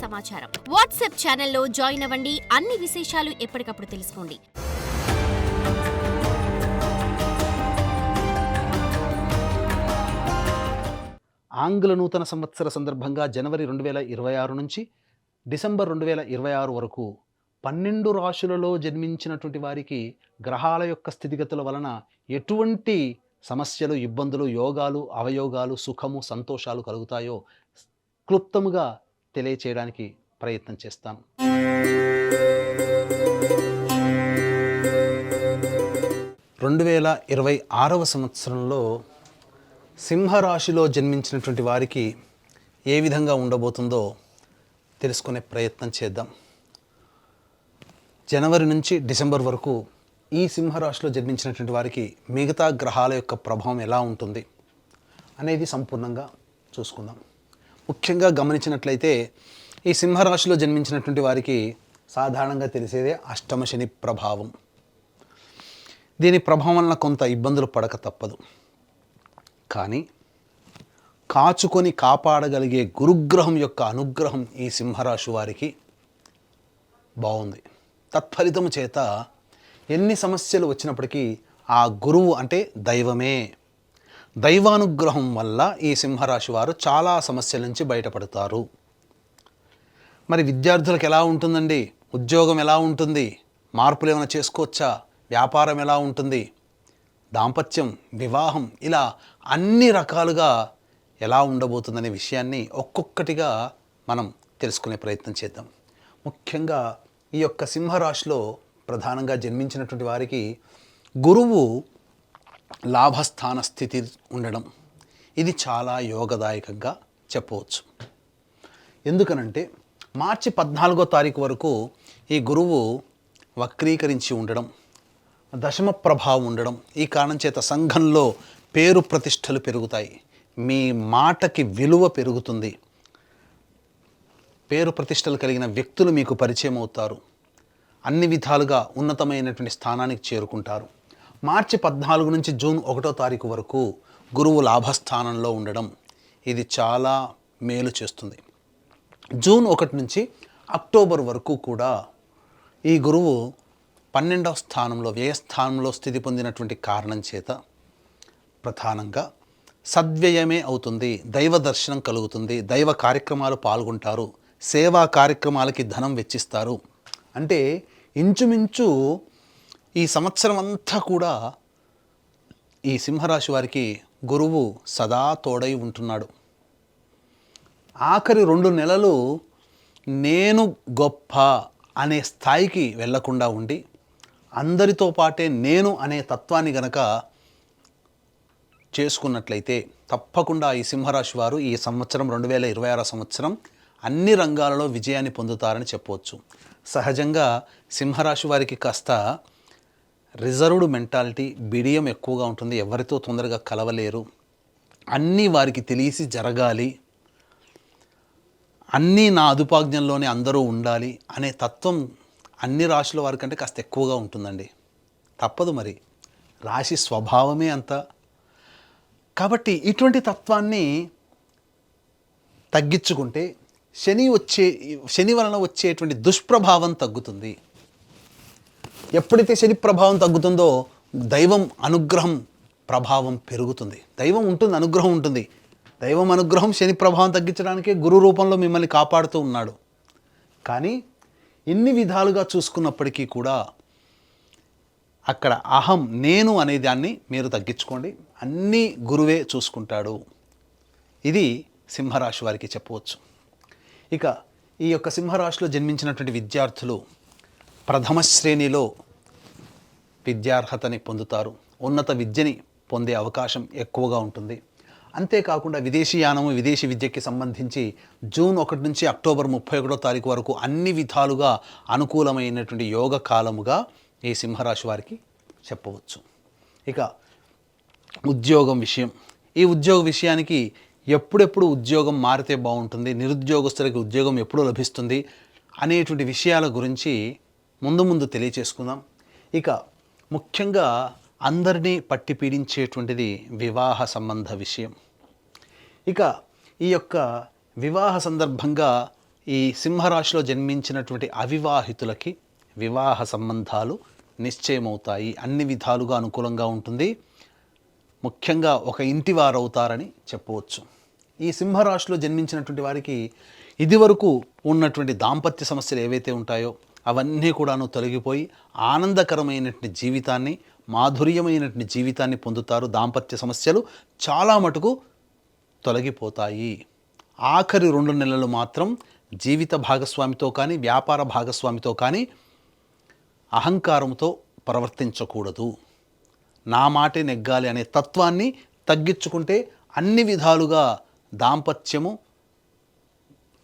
సమాచారం. వాట్సాప్ ఛానల్లో జాయిన్ అవ్వండి. అన్ని విశేషాలు ఎప్పటికప్పుడు తెలుసుకోండి. ఆంగ్ల నూతన సంవత్సర సందర్భంగా జనవరి 2026 నుంచి డిసెంబర్ 2026 వరకు 12 రాశులలో జన్మించినటువంటి వారికి గ్రహాల యొక్క స్థితిగతుల వలన ఎటువంటి సమస్యలు, ఇబ్బందులు, యోగాలు, అవయోగాలు, సుఖము, సంతోషాలు కలుగుతాయో క్లుప్తముగా తెలియచేయడానికి ప్రయత్నం చేస్తాను. 2026వ సంవత్సరంలో సింహరాశిలో జన్మించినటువంటి వారికి ఏ విధంగా ఉండబోతుందో తెలుసుకునే ప్రయత్నం చేద్దాం. జనవరి నుంచి డిసెంబర్ వరకు ఈ సింహరాశిలో జన్మించినటువంటి వారికి మిగతా గ్రహాల యొక్క ప్రభావం ఎలా ఉంటుంది అనేది సంపూర్ణంగా చూసుకుందాం. ముఖ్యంగా గమనించినట్లయితే ఈ సింహరాశిలో జన్మించినటువంటి వారికి సాధారణంగా తెలిసేదే అష్టమ శని ప్రభావం. దీని ప్రభావం వలన కొంత ఇబ్బందులు పడక తప్పదు. కానీ కాచుకొని కాపాడగలిగే గురుగ్రహం యొక్క అనుగ్రహం ఈ సింహరాశి వారికి బాగుంది. తత్ఫలితము చేత ఎన్ని సమస్యలు వచ్చినప్పటికీ ఆ గురువు అంటే దైవమే, దైవానుగ్రహం వల్ల ఈ సింహరాశి వారు చాలా సమస్యల నుంచి బయటపడతారు. మరి విద్యార్థులకు ఎలా ఉంటుందండి? ఉద్యోగం ఎలా ఉంటుంది? మార్పులు ఏమైనా చేసుకోవచ్చా? వ్యాపారం ఎలా ఉంటుంది? దాంపత్యం, వివాహం, ఇలా అన్ని రకాలుగా ఎలా ఉండబోతుందనే విషయాన్ని ఒక్కొక్కటిగా మనం తెలుసుకునే ప్రయత్నం చేద్దాం. ముఖ్యంగా ఈ యొక్క సింహరాశిలో ప్రధానంగా జన్మించినటువంటి వారికి గురువు లాభస్థాన స్థితి ఉండడం ఇది చాలా యోగదాయకంగా చెప్పవచ్చు. ఎందుకనంటే మార్చి 14వ తారీఖు వరకు ఈ గురువు వక్రీకరించి ఉండడం, దశమ ప్రభావం ఉండడం, ఈ కారణం చేత సంఘంలో పేరు ప్రతిష్టలు పెరుగుతాయి. మీ మాటకి విలువ పెరుగుతుంది. పేరు ప్రతిష్టలు కలిగిన వ్యక్తులు మీకు పరిచయం అవుతారు. అన్ని విధాలుగా ఉన్నతమైనటువంటి స్థానానికి చేరుకుంటారు. మార్చి 14 నుంచి జూన్ 1వ తారీఖు వరకు గురువు లాభస్థానంలో ఉండడం ఇది చాలా మేలు చేస్తుంది. జూన్ 1 నుంచి అక్టోబర్ వరకు కూడా ఈ గురువు 12వ స్థానంలో, వ్యయస్థానంలో స్థితి పొందినటువంటి కారణం చేత ప్రధానంగా సద్వ్యయమే అవుతుంది. దైవ దర్శనం కలుగుతుంది. దైవ కార్యక్రమాలు పాల్గొంటారు. సేవా కార్యక్రమాలకి ధనం వెచ్చిస్తారు. అంటే ఇంచుమించు ఈ సంవత్సరం అంతా కూడా ఈ సింహరాశి వారికి గురువు సదా తోడై ఉంటున్నాడు. ఆఖరి 2 నెలలు నేను గొప్ప అనే స్థాయికి వెళ్లకుండా ఉండి అందరితో పాటే నేను అనే తత్వాన్ని గనక చేసుకున్నట్లయితే తప్పకుండా ఈ సింహరాశి వారు ఈ సంవత్సరం 2026 సంవత్సరం అన్ని రంగాలలో విజయాన్ని పొందుతారని చెప్పవచ్చు. సహజంగా సింహరాశి వారికి కాస్త రిజర్వ్డ్ మెంటాలిటీ, బిడియం ఎక్కువగా ఉంటుంది. ఎవరితో తొందరగా కలవలేరు. అన్నీ వారికి తెలిసి జరగాలి, అన్నీ నా అదుపాజ్ఞంలోనే అందరూ ఉండాలి అనే తత్వం అన్ని రాశుల వారికంటే కాస్త ఎక్కువగా ఉంటుందండి. తప్పదు, మరి రాశి స్వభావమే అంత. కాబట్టి తత్వాన్ని తగ్గించుకుంటే శని వలన వచ్చేటువంటి దుష్ప్రభావం తగ్గుతుంది. ఎప్పుడైతే శని ప్రభావం తగ్గుతుందో దైవం అనుగ్రహం ప్రభావం పెరుగుతుంది. దైవం ఉంటుంది, అనుగ్రహం ఉంటుంది. దైవం అనుగ్రహం శని ప్రభావం తగ్గించడానికే గురు రూపంలో మిమ్మల్ని కాపాడుతూ ఉన్నాడు. కానీ ఇన్ని విధాలుగా చూసుకున్నప్పటికీ కూడా అక్కడ అహం, నేను అనే దాన్ని మీరు తగ్గించుకోండి. అన్నీ గురువే చూసుకుంటాడు. ఇది సింహరాశి వారికి చెప్పవచ్చు. ఇక ఈ యొక్క సింహరాశిలో జన్మించినటువంటి విద్యార్థులు ప్రథమ శ్రేణిలో విద్యార్హతని పొందుతారు. ఉన్నత విద్యని పొందే అవకాశం ఎక్కువగా ఉంటుంది. అంతేకాకుండా విదేశీయానము, విదేశీ విద్యకి సంబంధించి జూన్ 1 నుంచి అక్టోబర్ 31వ తారీఖు వరకు అన్ని విధాలుగా అనుకూలమైనటువంటి యోగ కాలముగా ఈ సింహరాశి వారికి చెప్పవచ్చు. ఇక ఉద్యోగం విషయం. ఈ ఉద్యోగ విషయానికి ఎప్పుడెప్పుడు ఉద్యోగం మారితే బాగుంటుంది, నిరుద్యోగస్తులకి ఉద్యోగం ఎప్పుడు లభిస్తుంది అనేటువంటి విషయాల గురించి ముందు తెలియచేసుకుందాం. ఇక ముఖ్యంగా అందరినీ పట్టి పీడించేటువంటిది వివాహ సంబంధ విషయం. ఇక ఈ యొక్క వివాహ సందర్భంగా ఈ సింహరాశిలో జన్మించినటువంటి అవివాహితులకి వివాహ సంబంధాలు నిశ్చయమవుతాయి. అన్ని విధాలుగా అనుకూలంగా ఉంటుంది. ముఖ్యంగా ఒక ఇంటి వారు అవుతారని చెప్పవచ్చు. ఈ సింహరాశిలో జన్మించినటువంటి వారికి ఇదివరకు ఉన్నటువంటి దాంపత్య సమస్యలు ఏవైతే ఉంటాయో అవన్నీ కూడాను తొలగిపోయి ఆనందకరమైనటువంటి జీవితాన్ని, మాధుర్యమైనటువంటి జీవితాన్ని పొందుతారు. దాంపత్య సమస్యలు చాలా మటుకు తొలగిపోతాయి. ఆఖరి 2 నెలలు మాత్రం జీవిత భాగస్వామితో కానీ వ్యాపార భాగస్వామితో కానీ అహంకారంతో ప్రవర్తించకూడదు. నా మాటే నెగ్గాలి అనే తత్వాన్ని తగ్గించుకుంటే అన్ని విధాలుగా దాంపత్యము,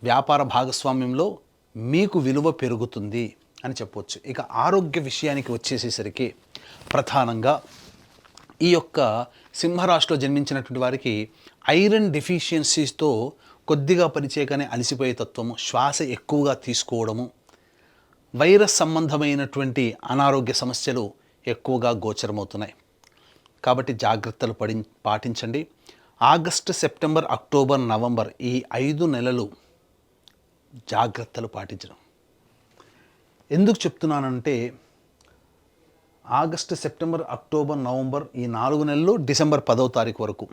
వ్యాపార భాగస్వామ్యంలో మీకు విలువ పెరుగుతుంది అని చెప్పవచ్చు. ఇక ఆరోగ్య విషయానికి వచ్చేసేసరికి ప్రధానంగా ఈ యొక్క సింహరాశిలో జన్మించినటువంటి వారికి ఐరన్ డెఫిషియన్సీస్తో కొద్దిగా పరిచయగానే అలసిపోయే తత్వము, శ్వాస ఎక్కువగా తీసుకోవడము, వైరస్ సంబంధమైనటువంటి అనారోగ్య సమస్యలు ఎక్కువగా గోచరమవుతున్నాయి. కాబట్టి జాగ్రత్తలు పాటించండి. ఆగస్టు, సెప్టెంబర్, అక్టోబర్, నవంబర్ ఈ 5 నెలలు జాగ్రత్తలు పాటించడం. ఎందుకు చెప్తున్నానంటే ఆగస్టు, సెప్టెంబర్, అక్టోబర్, నవంబర్ ఈ 4 నెలలు, డిసెంబర్ 10వ తారీఖు వరకు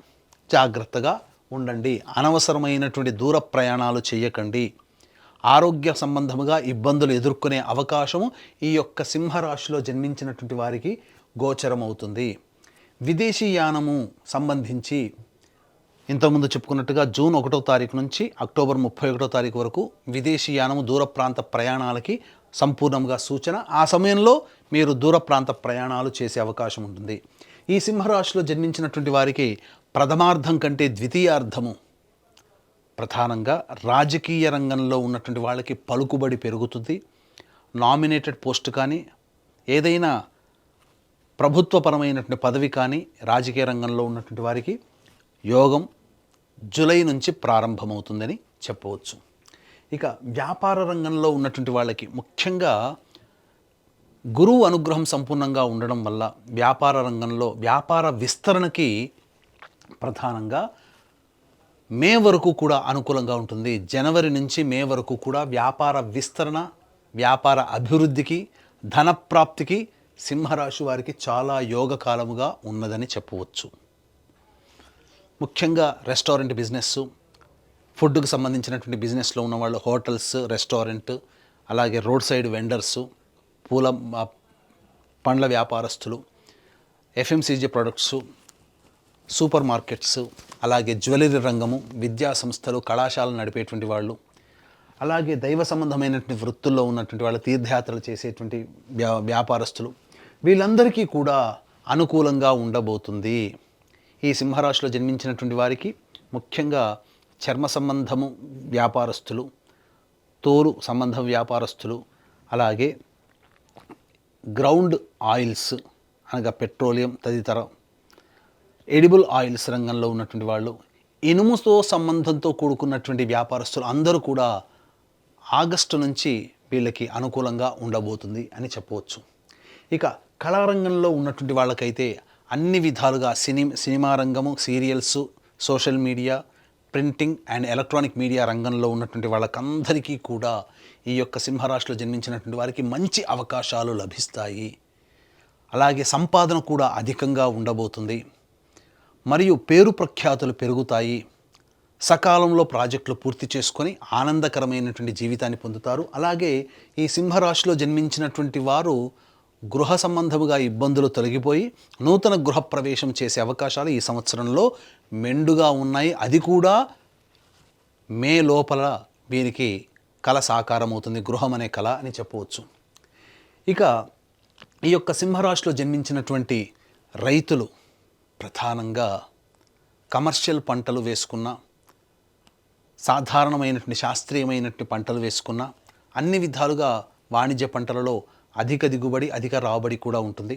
జాగ్రత్తగా ఉండండి. అనవసరమైనటువంటి దూర ప్రయాణాలు చేయకండి. ఆరోగ్య సంబంధముగా ఇబ్బందులు ఎదుర్కొనే అవకాశము ఈ యొక్క సింహరాశిలో జన్మించినటువంటి వారికి గోచరమవుతుంది. విదేశీ యానము సంబంధించి ఇంతకుముందు చెప్పుకున్నట్టుగా జూన్ 1వ తారీఖు నుంచి అక్టోబర్ 31వ తారీఖు వరకు విదేశీ యానము, దూర ప్రాంత ప్రయాణాలకి సంపూర్ణంగా సూచన. ఆ సమయంలో మీరు దూర ప్రాంత ప్రయాణాలు చేసే అవకాశం ఉంటుంది. ఈ సింహరాశిలో జన్మించినటువంటి వారికి ప్రథమార్థం కంటే ద్వితీయార్థము ప్రధానంగా రాజకీయ రంగంలో ఉన్నటువంటి వాళ్ళకి పలుకుబడి పెరుగుతుంది. నామినేటెడ్ పోస్ట్ కానీ ఏదైనా ప్రభుత్వపరమైనటువంటి పదవి కానీ రాజకీయ రంగంలో ఉన్నటువంటి వారికి యోగం జూలై నుంచి ప్రారంభమవుతుందని చెప్పవచ్చు. ఇక వ్యాపార రంగంలో ఉన్నటువంటి వాళ్ళకి ముఖ్యంగా గురువు అనుగ్రహం సంపూర్ణంగా ఉండడం వల్ల వ్యాపార రంగంలో వ్యాపార విస్తరణకి ప్రధానంగా మే వరకు కూడా అనుకూలంగా ఉంటుంది. జనవరి నుంచి మే వరకు కూడా వ్యాపార విస్తరణ, వ్యాపార అభివృద్ధికి, ధనప్రాప్తికి సింహరాశి వారికి చాలా యోగకాలముగా ఉన్నదని చెప్పవచ్చు. ముఖ్యంగా రెస్టారెంట్ బిజినెస్, ఫుడ్కు సంబంధించినటువంటి బిజినెస్లో ఉన్నవాళ్ళు, హోటల్స్, రెస్టారెంట్, అలాగే రోడ్ సైడ్ వెండర్సు, పండ్ల వ్యాపారస్తులు, ఎఫ్ఎంసీజీ ప్రొడక్ట్సు, సూపర్ మార్కెట్స్, అలాగే జ్యువెలరీ రంగము, విద్యా సంస్థలు, కళాశాలలు నడిపేటువంటి వాళ్ళు, అలాగే దైవ సంబంధమైనటువంటి వృత్తుల్లో ఉన్నటువంటి వాళ్ళు, తీర్థయాత్రలు చేసేటువంటి వ్యాపారస్తులు, వీళ్ళందరికీ కూడా అనుకూలంగా ఉండబోతుంది. ఈ సింహరాశిలో జన్మించినటువంటి వారికి ముఖ్యంగా చర్మ సంబంధము వ్యాపారస్తులు, తోలు సంబంధం వ్యాపారస్తులు, అలాగే గ్రౌండ్ ఆయిల్స్ అనగా పెట్రోలియం తదితర ఎడిబుల్ ఆయిల్స్ రంగంలో ఉన్నటువంటి వాళ్ళు, ఇనుముతో సంబంధంతో కూడుకున్నటువంటి వ్యాపారస్తులు అందరూ కూడా ఆగస్టు నుంచి వీళ్ళకి అనుకూలంగా ఉండబోతుంది అని చెప్పవచ్చు. ఇక కళారంగంలో ఉన్నటువంటి వాళ్ళకైతే అన్ని విధాలుగా సినిమా రంగము, serials, social media, printing and electronic media రంగంలో ఉన్నటువంటి వాళ్ళకందరికీ కూడా ఈ యొక్క సింహరాశిలో జన్మించినటువంటి వారికి మంచి అవకాశాలు లభిస్తాయి. అలాగే సంపాదన కూడా అధికంగా ఉండబోతుంది. మరియు పేరు ప్రఖ్యాతులు పెరుగుతాయి. సకాలంలో ప్రాజెక్టులు పూర్తి చేసుకొని ఆనందకరమైనటువంటి జీవితాన్ని పొందుతారు. అలాగే ఈ సింహరాశిలో జన్మించినటువంటి వారు గృహ సంబంధముగా ఇబ్బందులు తొలగిపోయి నూతన గృహప్రవేశం చేసే అవకాశాలు ఈ సంవత్సరంలో మెండుగా ఉన్నాయి. అది కూడా మే లోపల వీరికి కళ సాకారం అవుతుంది, గృహం అనే కళ అని చెప్పవచ్చు. ఇక ఈ యొక్క సింహరాశిలో జన్మించినటువంటి రైతులు ప్రధానంగా కమర్షియల్ పంటలు వేసుకున్న, సాధారణమైనటువంటి శాస్త్రీయమైనటువంటి పంటలు వేసుకున్న, అన్ని విధాలుగా వాణిజ్య పంటలలో అధిక దిగుబడి, అధిక రాబడి కూడా ఉంటుంది.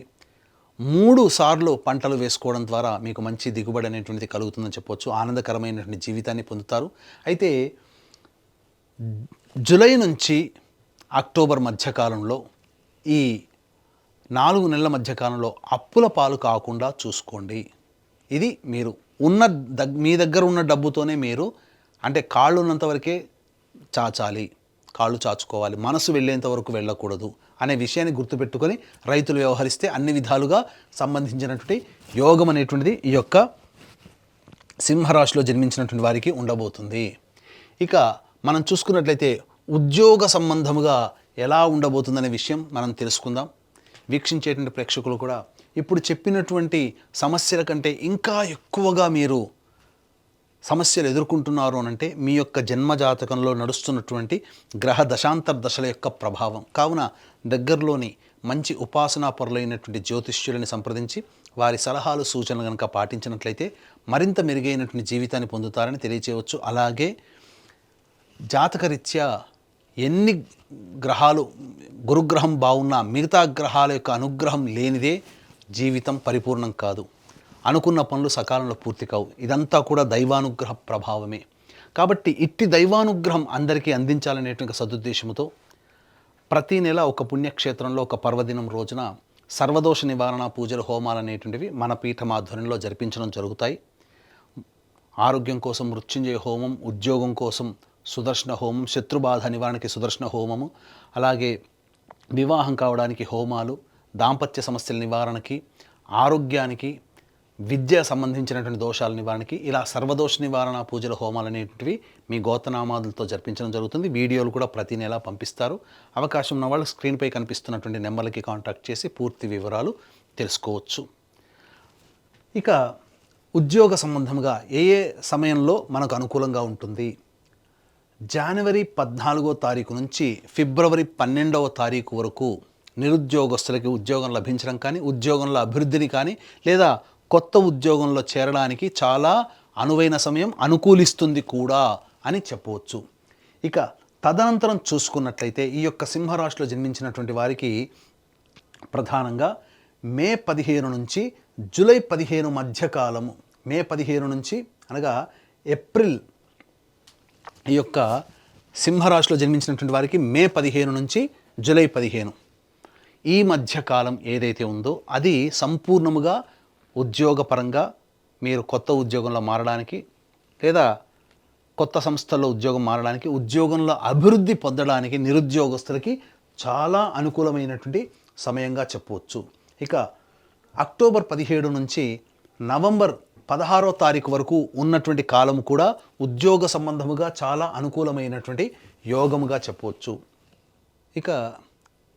3 సార్లు పంటలు వేసుకోవడం ద్వారా మీకు మంచి దిగుబడి అనేటువంటిది కలుగుతుందని చెప్పవచ్చు. ఆనందకరమైనటువంటి జీవితాన్ని పొందుతారు. అయితే జూలై నుంచి అక్టోబర్ మధ్యకాలంలో, ఈ 4 నెలల మధ్యకాలంలో అప్పుల పాలు కాకుండా చూసుకోండి. ఇది మీరు మీ దగ్గర ఉన్న డబ్బుతోనే మీరు, అంటే కాళ్ళు ఉన్నంత వరకే చాచాలి, కాళ్ళు చాచుకోవాలి, మనసు వెళ్ళేంత వరకు వెళ్ళకూడదు అనే విషయాన్ని గుర్తుపెట్టుకొని రైతులు వ్యవహరిస్తే అన్ని విధాలుగా సంబంధించినటువంటి యోగం అనేటువంటిది ఈ యొక్క సింహరాశిలో జన్మించినటువంటి వారికి ఉండబోతుంది. ఇక మనం చూసుకున్నట్లయితే ఉద్యోగ సంబంధముగా ఎలా ఉండబోతుందనే విషయం మనం తెలుసుకుందాం. వీక్షించేటువంటి ప్రేక్షకులు కూడా ఇప్పుడు చెప్పినటువంటి సమస్యల కంటే ఇంకా ఎక్కువగా మీరు సమస్యలు ఎదుర్కొంటున్నారు అనంటే మీ యొక్క జన్మజాతకంలో నడుస్తున్నటువంటి గ్రహ దశాంతర దశల యొక్క ప్రభావం. కావున దగ్గరలోని మంచి ఉపాసనా పరులైనటువంటి జ్యోతిష్యులని సంప్రదించి వారి సలహాలు సూచనలు కనుక పాటించినట్లయితే మరింత మెరుగైనటువంటి జీవితాన్ని పొందుతారని తెలియచేయవచ్చు. అలాగే జాతకరీత్యా ఎన్ని గ్రహాలు గురుగ్రహం బాగున్నా మిగతా గ్రహాల యొక్క అనుగ్రహం లేనిదే జీవితం పరిపూర్ణం కాదు. అనుకున్న పనులు సకాలంలో పూర్తి కావు. ఇదంతా కూడా దైవానుగ్రహ ప్రభావమే. కాబట్టి ఇట్టి దైవానుగ్రహం అందరికీ అందించాలనేటువంటి సదుద్దేశంతో ప్రతీ నెల ఒక పుణ్యక్షేత్రంలో ఒక పర్వదినం రోజున సర్వదోష నివారణ పూజలు హోమాలు అనేటువంటివి మన పీఠమాధ్వర్యంలో జరిపించడం జరుగుతాయి. ఆరోగ్యం కోసం మృత్యుంజయ హోమం, ఉద్యోగం కోసం సుదర్శన హోమం, శత్రుబాధ నివారణకి సుదర్శన హోమము, అలాగే వివాహం కావడానికి హోమాలు, దాంపత్య సమస్యల నివారణకి, ఆరోగ్యానికి, విద్య సంబంధించినటువంటి దోషాల నివారణకి ఇలా సర్వదోష నివారణ పూజల హోమాలు అనేటివి మీ గోత్రనామాదులతో జరిపించడం జరుగుతుంది. వీడియోలు కూడా ప్రతి నెల పంపిస్తారు. అవకాశం ఉన్న వాళ్ళు స్క్రీన్పై కనిపిస్తున్నటువంటి నెంబర్లకి కాంటాక్ట్ చేసి పూర్తి వివరాలు తెలుసుకోవచ్చు. ఇక ఉద్యోగ సంబంధంగా ఏ సమయంలో మనకు అనుకూలంగా ఉంటుంది? జనవరి 14వ తారీఖు నుంచి ఫిబ్రవరి 12వ తారీఖు వరకు నిరుద్యోగస్తులకి ఉద్యోగం లభించడం కానీ, ఉద్యోగంలో అభివృద్ధిని కానీ, లేదా కొత్త ఉద్యోగంలో చేరడానికి చాలా అనువైన సమయం, అనుకూలిస్తుంది కూడా అని చెప్పవచ్చు. ఇక తదనంతరం చూసుకున్నట్లయితే ఈ యొక్క సింహరాశిలో జన్మించినటువంటి వారికి ప్రధానంగా మే 15 నుంచి జూలై 15 మధ్యకాలము, మే 15 నుంచి అనగా ఏప్రిల్, ఈ యొక్క సింహరాశిలో జన్మించినటువంటి వారికి మే 15 నుంచి జూలై 15 ఈ మధ్యకాలం ఏదైతే ఉందో అది సంపూర్ణముగా ఉద్యోగపరంగా మీరు కొత్త ఉద్యోగంలో మారడానికి, లేదా కొత్త సంస్థల్లో ఉద్యోగం మారడానికి, ఉద్యోగంలో అభివృద్ధి పొందడానికి నిరుద్యోగస్తులకి చాలా అనుకూలమైనటువంటి సమయంగా చెప్పవచ్చు. ఇక అక్టోబర్ 17 నుంచి నవంబర్ 16వ తారీఖు వరకు ఉన్నటువంటి కాలం కూడా ఉద్యోగ సంబంధముగా చాలా అనుకూలమైనటువంటి యోగముగా చెప్పవచ్చు. ఇక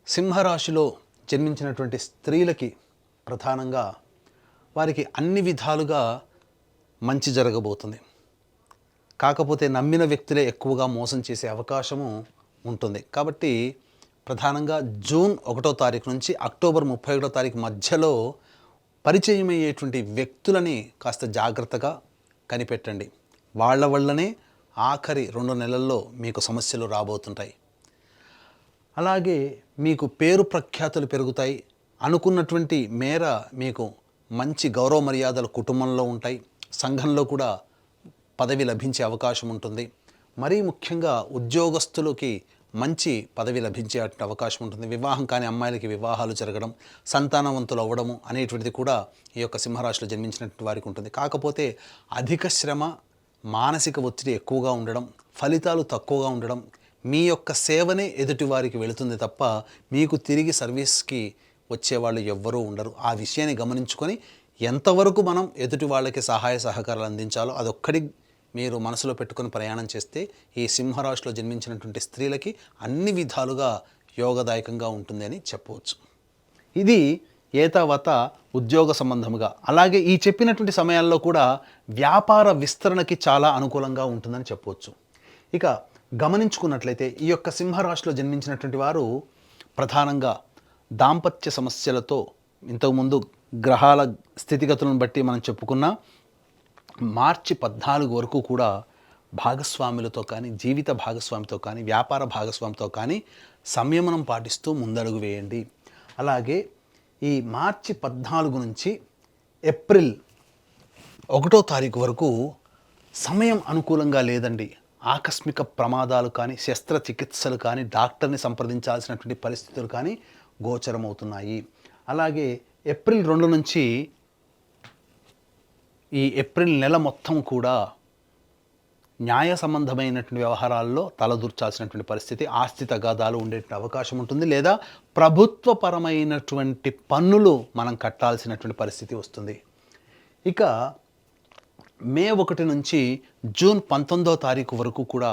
సింహరాశిలో జన్మించినటువంటి స్త్రీలకి ప్రధానంగా వారికి అన్ని విధాలుగా మంచి జరగబోతుంది. కాకపోతే నమ్మిన వ్యక్తులే ఎక్కువగా మోసం చేసే అవకాశము ఉంటుంది. కాబట్టి ప్రధానంగా జూన్ 1వ తారీఖు నుంచి అక్టోబర్ 31వ తారీఖు మధ్యలో పరిచయం అయ్యేటువంటి వ్యక్తులని కాస్త జాగ్రత్తగా కనిపెట్టండి. వాళ్ళ వల్లనే ఆఖరి 2 నెలల్లో మీకు సమస్యలు రాబోతుంటాయి. అలాగే మీకు పేరు ప్రఖ్యాతులు పెరుగుతాయి. అనుకున్నటువంటి మేర మీకు మంచి గౌరవ మర్యాదలు కుటుంబంలో ఉంటాయి. సంఘంలో కూడా పదవి లభించే అవకాశం ఉంటుంది. మరీ ముఖ్యంగా ఉద్యోగస్తులకి మంచి పదవి లభించే అవకాశం ఉంటుంది. వివాహం కాని అమ్మాయిలకి వివాహాలు జరగడం, సంతానవంతులు అవ్వడము అనేటువంటిది కూడా ఈ యొక్క సింహరాశిలో జన్మించినటువంటి వారికి ఉంటుంది. కాకపోతే అధిక శ్రమ, మానసిక ఒత్తిడి ఎక్కువగా ఉండడం, ఫలితాలు తక్కువగా ఉండడం, మీ యొక్క సేవనే ఎదుటి వారికి వెళుతుంది తప్ప మీకు తిరిగి సర్వీస్కి వచ్చేవాళ్ళు ఎవ్వరూ ఉండరు. ఆ విషయాన్ని గమనించుకొని ఎంతవరకు మనం ఎదుటి వాళ్ళకి సహాయ సహకారాలు అందించాలో అదొక్కడి మీరు మనసులో పెట్టుకొని ప్రయాణం చేస్తే ఈ సింహరాశిలో జన్మించినటువంటి స్త్రీలకి అన్ని విధాలుగా యోగదాయకంగా ఉంటుంది అని చెప్పవచ్చు. ఇది ఏతావత ఉద్యోగ సంబంధముగా. అలాగే ఈ చెప్పినటువంటి సమయాల్లో కూడా వ్యాపార విస్తరణకి చాలా అనుకూలంగా ఉంటుందని చెప్పవచ్చు. ఇక గమనించుకున్నట్లయితే ఈ యొక్క సింహరాశిలో జన్మించినటువంటి వారు ప్రధానంగా దాంపత్య సమస్యలతో, ఇంతకుముందు గ్రహాల స్థితిగతులను బట్టి మనం చెప్పుకున్న మార్చి 14 వరకు కూడా భాగస్వాములతో కానీ, జీవిత భాగస్వామితో కానీ, వ్యాపార భాగస్వామితో కానీ సంయమనం పాటిస్తూ ముందడుగు వేయండి. అలాగే ఈ మార్చి 14 నుంచి ఏప్రిల్ 1వ తారీఖు వరకు సమయం అనుకూలంగా లేదండి. ఆకస్మిక ప్రమాదాలు కానీ, శస్త్రచికిత్సలు కానీ, డాక్టర్ని సంప్రదించాల్సినటువంటి పరిస్థితులు కానీ గోచరమవుతున్నాయి. అలాగే ఏప్రిల్ 2 నుంచి ఈ ఏప్రిల్ నెల మొత్తం కూడా న్యాయ సంబంధమైనటువంటి వ్యవహారాల్లో తలదూర్చాల్సినటువంటి పరిస్థితి, ఆస్తి తగాదాలు ఉండేటువంటి అవకాశం ఉంటుంది, లేదా ప్రభుత్వపరమైనటువంటి పన్నులు మనం కట్టాల్సినటువంటి పరిస్థితి వస్తుంది. ఇక మే 1 నుంచి జూన్ 19వ తారీఖు వరకు కూడా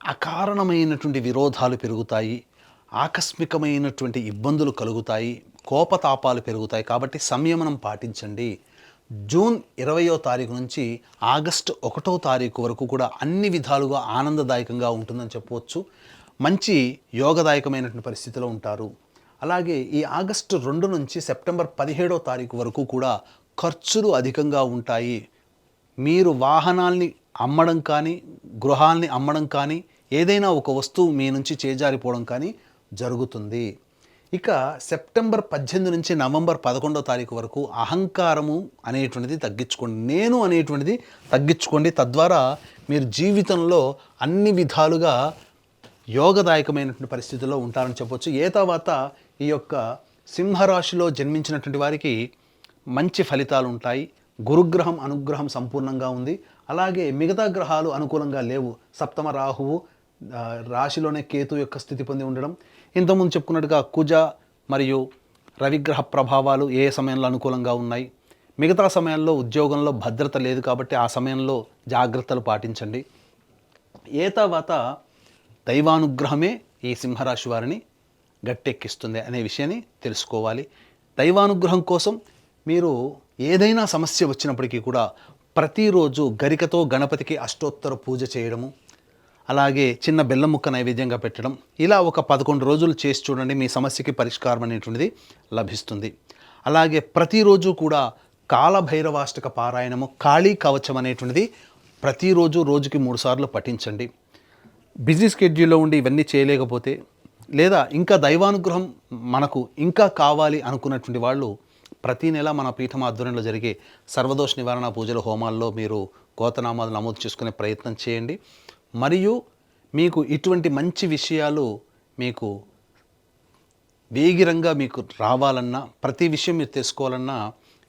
అకారణమైనటువంటి విరోధాలు పెరుగుతాయి, ఆకస్మికమైనటువంటి ఇబ్బందులు కలుగుతాయి, కోపతాపాలు పెరుగుతాయి. కాబట్టి సంయమనం పాటించండి. జూన్ 20వ తారీఖు నుంచి ఆగస్టు 1వ తారీఖు వరకు కూడా అన్ని విధాలుగా ఆనందదాయకంగా ఉంటుందని చెప్పవచ్చు. మంచి యోగదాయకమైనటువంటి పరిస్థితిలో ఉంటారు. అలాగే ఈ ఆగస్టు 2 నుంచి సెప్టెంబర్ 17వ తారీఖు వరకు కూడా ఖర్చులు అధికంగా ఉంటాయి. మీరు వాహనాల్ని అమ్మడం కానీ, గృహాల్ని అమ్మడం కానీ, ఏదైనా ఒక వస్తువు మీ నుంచి చేజారిపోవడం కానీ జరుగుతుంది. ఇక సెప్టెంబర్ 18 నుంచి నవంబర్ 11వ తారీఖు వరకు అహంకారము అనేటువంటిది తగ్గించుకోండి, నేను అనేటువంటిది తగ్గించుకోండి. తద్వారా మీరు జీవితంలో అన్ని విధాలుగా యోగదాయకమైనటువంటి పరిస్థితుల్లో ఉంటారని చెప్పవచ్చు. తర్వాత ఈ యొక్క సింహరాశిలో జన్మించినటువంటి వారికి మంచి ఫలితాలు ఉంటాయి. గురుగ్రహం అనుగ్రహం సంపూర్ణంగా ఉంది. అలాగే మిగతా గ్రహాలు అనుకూలంగా లేవు. సప్తమ రాహువు, రాశిలోనే కేతు యొక్క స్థితి పొంది ఉండడం, ఇంతకుముందు చెప్పుకున్నట్టుగా కుజ మరియు రవిగ్రహ ప్రభావాలు ఏ సమయంలో అనుకూలంగా ఉన్నాయి. మిగతా సమయంలో ఉద్యోగంలో భద్రత లేదు కాబట్టి ఆ సమయంలో జాగ్రత్తలు పాటించండి. తర్వాత దైవానుగ్రహమే ఈ సింహరాశి వారిని గట్టెక్కిస్తుంది అనే విషయాన్ని తెలుసుకోవాలి. దైవానుగ్రహం కోసం మీరు ఏదైనా సమస్య వచ్చినప్పటికీ కూడా ప్రతిరోజు గరికతో గణపతికి అష్టోత్తర పూజ చేయడము, అలాగే చిన్న బెల్లం ముక్క నైవేద్యంగా పెట్టడం, ఇలా ఒక 11 రోజులు చేసి చూడండి. మీ సమస్యకి పరిష్కారం అనేటువంటిది లభిస్తుంది. అలాగే ప్రతిరోజు కూడా కాలభైరవాష్టక పారాయణము, కాళీ కవచం అనేటువంటిది ప్రతిరోజు రోజుకి 3 సార్లు పఠించండి. బిజీ స్కెడ్యూల్లో ఉండి ఇవన్నీ చేయలేకపోతే, లేదా ఇంకా దైవానుగ్రహం మనకు ఇంకా కావాలి అనుకున్నటువంటి వాళ్ళు ప్రతి నెల మన పీఠం ఆధ్వర్యంలో జరిగే సర్వదోష నివారణ పూజల హోమాల్లో మీరు గోతనామాలు నమోదు చేసుకునే ప్రయత్నం చేయండి. మరియు మీకు ఇటువంటి మంచి విషయాలు మీకు వేగిరంగా మీకు రావాలన్నా, ప్రతి విషయం మీరు తెలుసుకోవాలన్నా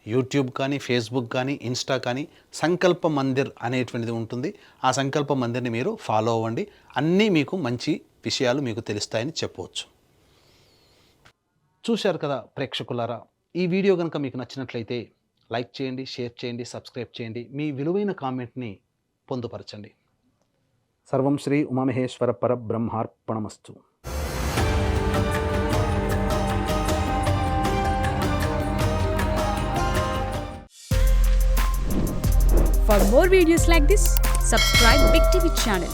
యూట్యూబ్ కానీ, ఫేస్బుక్ కానీ, ఇన్స్టా కానీ సంకల్ప మందిర్ అనేటువంటిది ఉంటుంది. ఆ సంకల్ప మందిర్ని మీరు ఫాలో అవ్వండి. అన్నీ మీకు మంచి విషయాలు మీకు తెలుస్తాయని చెప్పవచ్చు. చూశారు కదా ప్రేక్షకులారా, ఈ వీడియో కనుక మీకు నచ్చినట్లయితే లైక్ చేయండి, షేర్ చేయండి, సబ్స్క్రైబ్ చేయండి. మీ విలువైన కామెంట్ని పొందుపరచండి. సర్వం Shri Umamaheshwara పరబ్రహ్మార్పణమస్తు. For more videos like this, subscribe Big TV channel.